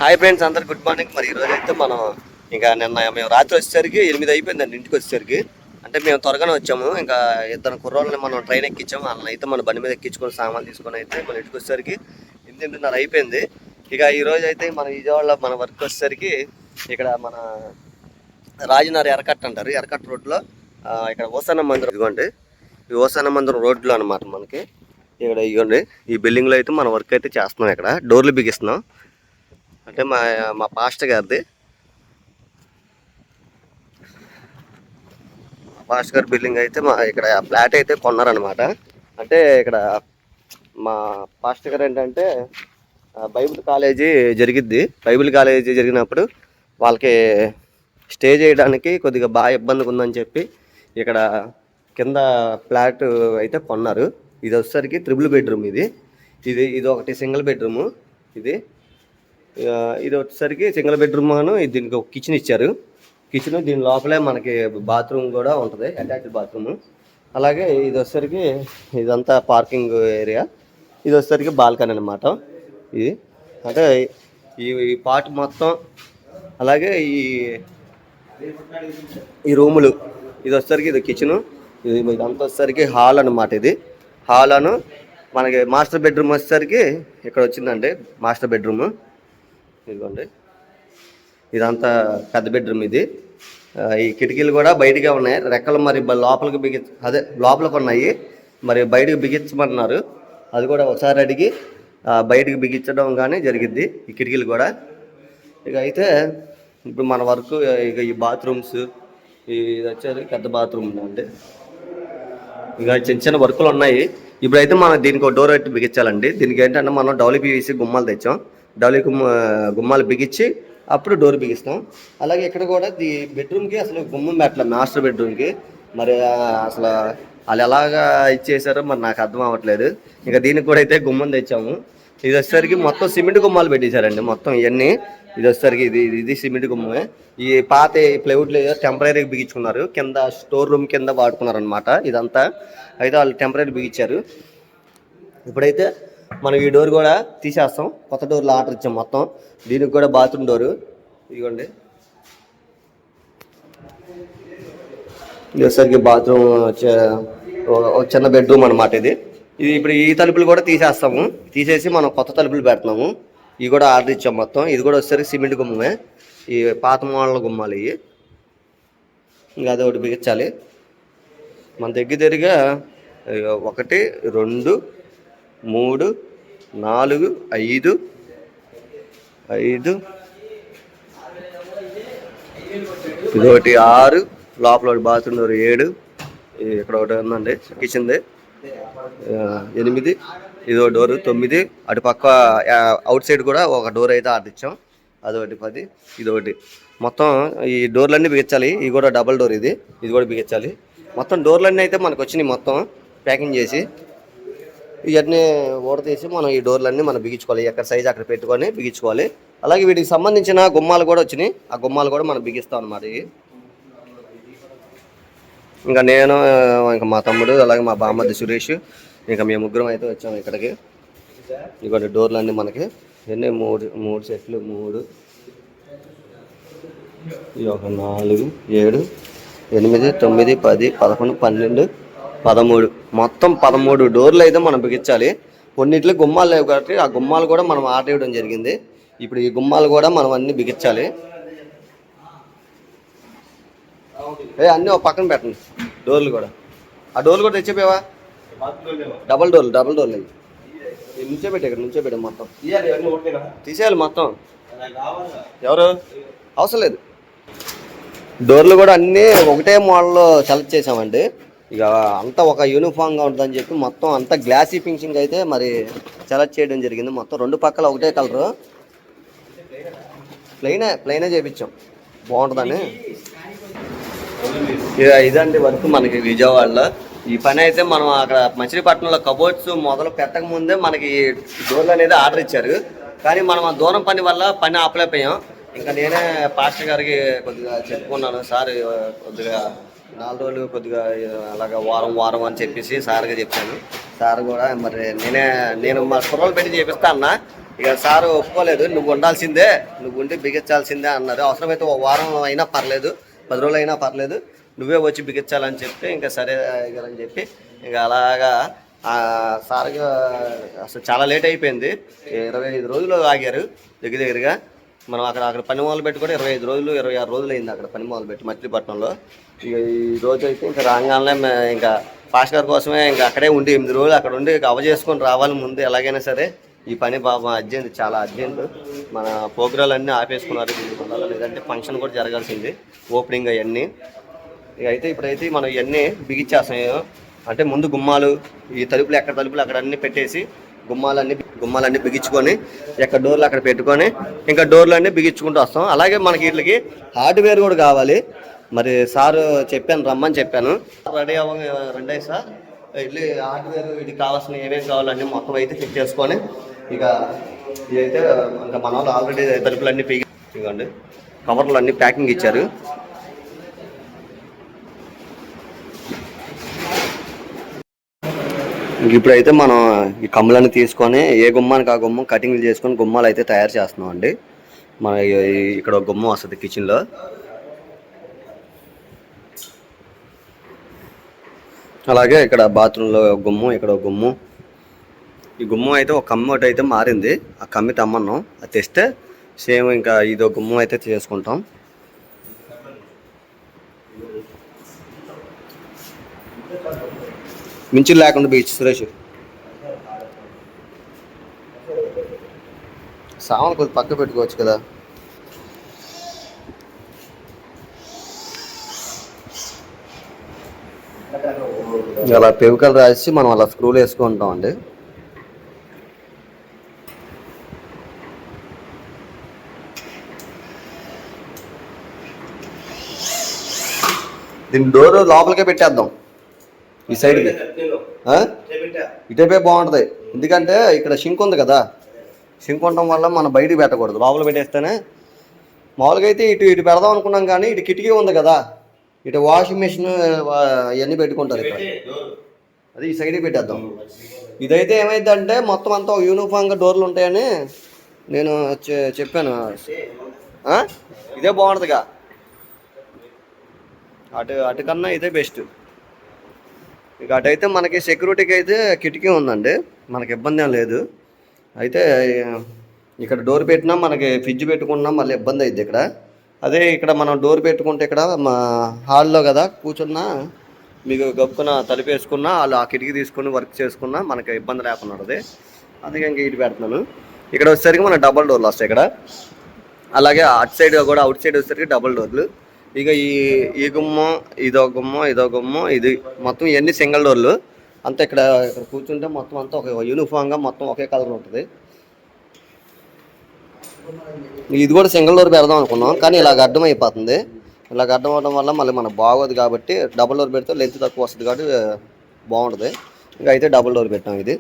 Hi friends, అందరు good morning. మరి ఈరోజు అయితే మనం ఇంకా నిన్న మేము రాత్రి వచ్చేసరికి 8 అయిపోయిందండి ఇంటికి వచ్చేసరికి. అంటే మేము త్వరగానే వచ్చాము. ఇంకా ఇద్దరు కుర్రోళ్ళని మనం ట్రైన్ ఎక్కించాము. వాళ్ళని అయితే మన బండి మీద ఎక్కించుకొని సామాన్లు తీసుకొని అయితే మన ఇంటికి వచ్చేసరికి 8:30 అయిపోయింది. ఇక ఈరోజు అయితే మన విజయవాడలో మన వర్క్ వచ్చేసరికి ఇక్కడ మన రాజనగర్ ఎరకట్ట అంటారు. ఎరకట్ట రోడ్లో ఇక్కడ ఓసాన మందిరం, ఇదిగోండి ఈ ఓసాన మందిరం రోడ్లో అనమాట మనకి. ఇక్కడ ఇవ్వండి ఈ బిల్డింగ్లో అయితే మన వర్క్ అయితే చేస్తున్నాం. ఇక్కడ డోర్లు బిగిస్తున్నాం. అంటే మా పాస్టర్ గారిది, పాస్టర్ గారి బిల్డింగ్ అయితే మా ఇక్కడ ఫ్లాట్ అయితే కొన్నారనమాట. అంటే ఇక్కడ మా పాస్టర్ గారు ఏంటంటే బైబిల్ కాలేజీ జరిగిద్ది. బైబిల్ కాలేజీ జరిగినప్పుడు వాళ్ళకి స్టే చేయడానికి కొద్దిగా బాగా ఇబ్బందిగా ఉందని చెప్పి ఇక్కడ కింద ఫ్లాట్ అయితే కొన్నారు. ఇది వచ్చేసరికి 3 బెడ్రూమ్. ఇది ఒకటి సింగిల్ బెడ్రూము. ఇది వచ్చేసరికి సింగిల్ బెడ్రూమ్ అను దీనికి ఒక కిచెన్ ఇచ్చారు. కిచెన్ దీని లోపలే మనకి బాత్రూమ్ కూడా ఉంటుంది, అటాచ్డ్ బాత్రూమ్. అలాగే ఇది వచ్చేసరికి ఇదంతా పార్కింగ్ ఏరియా. ఇది వచ్చేసరికి బాల్కనీ అనమాట. ఇది అంటే ఈ పార్ట్ మొత్తం. అలాగే ఈ రూములు, ఇది వచ్చేసరికి ఇది కిచెను. ఇదంతా వచ్చేసరికి హాల్ అనమాట. ఇది హాల్ అను మనకి మాస్టర్ బెడ్రూమ్ వచ్చేసరికి ఇక్కడ వచ్చిందండి మాస్టర్ బెడ్రూమ్. ఇదిగోండి ఇదంతా పెద్ద బెడ్రూమ్. ఈ కిటికీలు కూడా బయటగా ఉన్నాయి. రెక్కలు మరి లోపలికి లోపలికి ఉన్నాయి, మరి బయటకు బిగించమన్నారు. అది కూడా ఒకసారి అడిగి బయటకు బిగించడం కానీ జరిగిద్ది ఈ కిటికీలు కూడా. ఇక అయితే ఇప్పుడు మన వర్క్ ఇక ఈ బాత్రూమ్స్, ఇది వచ్చేది పెద్ద బాత్రూమ్ అండి. ఇక చిన్న చిన్న వర్కులు ఉన్నాయి. ఇప్పుడైతే మనం దీనికి ఒక డోర్ పెట్టి బిగించాలండి. దీనికి ఏంటంటే మనం WPVC గుమ్మాలు తెచ్చాం. గుమ్మాలు బిగించి అప్పుడు డోర్ బిగిస్తాం. అలాగే ఇక్కడ కూడా ఈ బెడ్రూమ్కి అసలు గుమ్మం పెట్టలే, మాస్టర్ బెడ్రూమ్కి. మరి అసలు వాళ్ళు ఎలాగా ఇచ్చేసారో మరి నాకు అర్థం అవ్వట్లేదు. ఇంకా దీనికి కూడా అయితే గుమ్మం తెచ్చాము. ఇది వచ్చేసరికి మొత్తం సిమెంట్ గుమ్మాలు పెట్టేశారండి మొత్తం ఇవన్నీ. ఇది వచ్చేసరికి ఇది సిమెంట్ గుమ్మమే. ఈ పాత ప్లైవుడ్లు టెంపరీగా బిగించుకున్నారు, కింద స్టోర్ రూమ్ కింద వాడుకున్నారు అనమాట. ఇదంతా అయితే వాళ్ళు టెంపరీ బిగించారు. ఇప్పుడైతే మనం ఈ డోర్ కూడా తీసేస్తాం. కొత్త డోర్లు ఆర్డర్ ఇచ్చాం మొత్తం. దీనికి కూడా బాత్రూమ్ డోరు. ఇదిగోండి ఇది వచ్చేసరికి బాత్రూమ్ చిన్న బెడ్రూమ్ అనమాట. ఇది ఇప్పుడు ఈ తలుపులు కూడా తీసేస్తాము. తీసేసి మనం కొత్త తలుపులు పెడుతున్నాము. ఇవి కూడా ఆర్డర్ ఇచ్చాం మొత్తం. ఇది కూడా వచ్చేసరికి సిమెంట్ గుమ్మమే. ఈ పాత మోడల్ గుమ్మాలు ఇవి. ఇంకా అది ఒకటి బిగించాలి. మన దగ్గరగా 1 2 3 4 5 ఇది ఒకటి 6, లోపల ఒకటి బాత్రూమ్ డోర్ 7, ఇక్కడ ఒకటి ఉందండి కిచెన్ది 8, ఇదో డోరు 9. అటు పక్క అవుట్ సైడ్ కూడా ఒక డోర్ అయితే ఆర్డర్ ఇచ్చాం. అదొకటి 10, ఇదొకటి. మొత్తం ఈ డోర్లన్నీ బిగించాలి. ఇది కూడా డబల్ డోర్. ఇది కూడా బిగించాలి. మొత్తం డోర్లన్నీ అయితే మనకు వచ్చినాయి మొత్తం ప్యాకింగ్ చేసి. ఇవన్నీ తీసి మనం ఈ డోర్లన్నీ మనం బిగించుకోవాలి. ఎక్కడ సైజ్ అక్కడ పెట్టుకొని బిగించుకోవాలి. అలాగే వీటికి సంబంధించిన గుమ్మాలు కూడా వచ్చినాయి. ఆ గుమ్మాలు కూడా మనం బిగిస్తాం అన్నమాట. ఇంకా నేను, ఇంకా మా తమ్ముడు, అలాగే మా బామ్మది సురేష్, ఇంకా మేము ముగ్గురం అయితే వచ్చాము ఇక్కడికి. ఇదిగోండి డోర్లన్నీ మనకి ఎన్ని 3 సెట్లు. 3 ఇది ఒక 4 7 8 9 10 11 12 13, మొత్తం 13 డోర్లు అయితే మనం బిగించాలి. కొన్నిట్లో గుమ్మాలు లేవు కాబట్టి ఆ గుమ్మాలు కూడా మనం ఆర్డర్ ఇవ్వడం జరిగింది. ఇప్పుడు ఈ గుమ్మాలు కూడా మనం అన్ని బిగించాలి. అన్నీ ఒక పక్కన పెట్టండి డోర్లు కూడా. ఆ డోర్లు కూడా తెచ్చిపోయావా? డబల్ డోర్లు అవి నుంచే పెట్టా మొత్తం తీసేయాలి మొత్తం. ఎవరు అవసరం లేదు. డోర్లు కూడా అన్నీ ఒకటే మోడల్లో సెలెక్ట్ చేసామండి. ఇక అంతా ఒక యూనిఫామ్గా ఉంటుందని చెప్పి మొత్తం అంతా గ్లాసీ ఫినిషింగ్ అయితే మరి సెలెక్ట్ చేయడం జరిగింది. మొత్తం 2 పక్కల ఒకటే కలరు. ప్లెయినే చేయించాం, బాగుంటుందని. ఇదండి వర్క్ మనకి విజయవాడలో. ఈ పని అయితే మనం అక్కడ మచిలీపట్నంలో కబోర్డ్స్ మొదలు పెట్టక ముందే మనకి డోర్లు అనేది ఆర్డర్ ఇచ్చారు. కానీ మనం ఆ దూరం పని వల్ల పని ఆపలేకపోయాం. ఇంకా నేనే పాస్టర్ గారికి కొద్దిగా చెప్పుకున్నాను, సార్ కొద్దిగా 4 రోజులు కొద్దిగా అలాగా వారం అని చెప్పేసి సార్గా చెప్పాను. సార్ కూడా మరి నేను మా కుర్రలు పెట్టి చేపిస్తా అన్న, ఇక సారు ఒప్పుకోలేదు, నువ్వు ఉండాల్సిందే, నువ్వు ఉండి బిగించాల్సిందే అన్నారు. అవసరమైతే ఒక వారం అయినా పర్లేదు, 10 రోజులు అయినా పర్లేదు, నువ్వే వచ్చి బిగించాలని చెప్తే ఇంకా సరే అని చెప్పి ఇంకా అలాగా సార్గా అసలు చాలా లేట్ అయిపోయింది. 25 రోజులు ఆగారు దగ్గరగా. మనం అక్కడ పని మొదలు పెట్టి కూడా 25 రోజులు 26 రోజులు అయింది అక్కడ పని మొదలు పెట్టి మచిలీపట్నంలో. ఇక ఈ రోజు అయితే ఇంకా రాగానే ఇంకా పాస్ గారి కోసమే ఇంకా అక్కడే ఉండి 8 రోజులు అక్కడ ఉండి కవ చేసుకొని రావాలి ముందు ఎలాగైనా సరే. ఈ పని బాబా అర్జెంట్, చాలా అర్జెంట్. మన ప్రోగ్రాలు అన్నీ ఆపేసుకున్నారు దీనివల్ల, లేదంటే ఫంక్షన్ కూడా జరగాల్సింది, ఓపెనింగ్ అవన్నీ. ఇక అయితే ఇప్పుడైతే మనం ఇవన్నీ బిగించేస్తాం. అంటే ముందు గుమ్మాలు, ఈ తలుపులు ఎక్కడ తలుపులు అక్కడ అన్నీ పెట్టేసి గుమ్మాలన్నీ బిగించుకొని ఎక్కడ డోర్లు అక్కడ పెట్టుకొని ఇంకా డోర్లు అన్నీ బిగించుకుంటూ వస్తాం. అలాగే మనకి వీటికి హార్డ్వేర్ కూడా కావాలి. మరి సారు చెప్పాను, రమ్మని చెప్పాను. రెడీ రండి సార్, వెళ్ళి హార్డ్వేర్ వీటికి కావాల్సిన ఏమేమి కావాలన్నీ మొత్తం అయితే చెక్ చేసుకొని ఇక ఇదైతే ఇంకా మన వాళ్ళు ఆల్రెడీ తలుపులన్నీ ఇవ్వండి, కవర్లు అన్నీ ప్యాకింగ్ ఇచ్చారు. ఇప్పుడైతే మనం ఈ కమ్ములన్నీ తీసుకొని ఏ గుమ్మానికి ఆ గుమ్మం కటింగ్లు చేసుకొని గుమ్మాలు అయితే తయారు చేస్తున్నాం అండి. మన ఇక్కడ ఒక గుమ్మం వస్తుంది కిచెన్లో. అలాగే ఇక్కడ బాత్రూంలో గుమ్మం, ఇక్కడ ఒక గుమ్మం. ఈ గుమ్మం అయితే ఒక కమ్మి ఒకటి అయితే మారింది, ఆ కమ్మి తమ్మన్నాం, అది తెస్తే సేమ్ ఇంకా ఇదో గుమ్మం అయితే చేసుకుంటాం. మించి లేకుండా బీచ్ సురేష్ సామాన్ కొద్ది పక్క పెట్టుకోవచ్చు కదా. అలా పెవికలు రాసి మనం అలా స్క్రూలు వేసుకుంటాం అండి. దీని డోర్ లోపలికే పెట్టేద్దాం, ఈ సైడ్కి ఇటైపే బాగుంటుంది. ఎందుకంటే ఇక్కడ షింక్ ఉంది కదా, షింక్ ఉండటం వల్ల మనం బయటికి పెట్టకూడదు, లోపల పెట్టేస్తేనే. మామూలుగా అయితే ఇటు పెడదాం అనుకున్నాం, కానీ ఇటు కిటికీ ఉంది కదా, ఇటు వాషింగ్ మిషన్ ఇవన్నీ పెట్టుకుంటారు ఇక్కడ, అది ఈ సైడ్కి పెట్టేద్దాం. ఇదైతే ఏమైందంటే మొత్తం అంతా యూనిఫామ్గా డోర్లు ఉంటాయని నేను చెప్పాను. ఇదే బాగుంటుందిగా, అటు కన్నా ఇదే బెస్ట్. ఇక అటైతే మనకి సెక్యూరిటీకి అయితే కిటికీ ఉందండి, మనకి ఇబ్బంది ఏం లేదు. అయితే ఇక్కడ డోర్ పెట్టినా మనకి ఫ్రిడ్జ్ పెట్టుకున్నా మళ్ళీ ఇబ్బంది అయింది ఇక్కడ. అదే ఇక్కడ మనం డోర్ పెట్టుకుంటే ఇక్కడ మా హాల్లో కదా కూర్చున్నా, మీకు గప్పున తలుపు వేసుకున్నా వాళ్ళు ఆ కిటికీ తీసుకుని వర్క్ చేసుకున్నా మనకి ఇబ్బంది లేకుండా ఉంటుంది. అందుకే ఇంక ఇటు పెడుతున్నాను. ఇక్కడ వచ్చేసరికి మనకు డబల్ డోర్లు వస్తాయి ఇక్కడ. అలాగే అటు సైడ్ కూడా, అవుట్ సైడ్ వచ్చేసరికి డబల్ డోర్లు. ఇక ఈ గుమ్మం, ఇదో గుమ్మం, ఇది మొత్తం ఇవన్నీ సింగిల్ డోర్లు. అంతా ఇక్కడ కూర్చుంటే మొత్తం అంతా ఒక యూనిఫామ్గా మొత్తం ఒకే కలర్ ఉంటుంది. ఇది కూడా సింగిల్ డోర్ పెడదాం అనుకున్నాం, కానీ ఇలాగ అడ్డం అయిపోతుంది. ఇలాగ అడ్డం అవడం వల్ల మళ్ళీ మనకు బాగోదు కాబట్టి డబల్ డోర్ పెడితే లెంత్ తక్కువ వస్తుంది కాబట్టి బాగుంటుంది. ఇంకా అయితే డబల్ డోర్ పెట్టాం ఇది.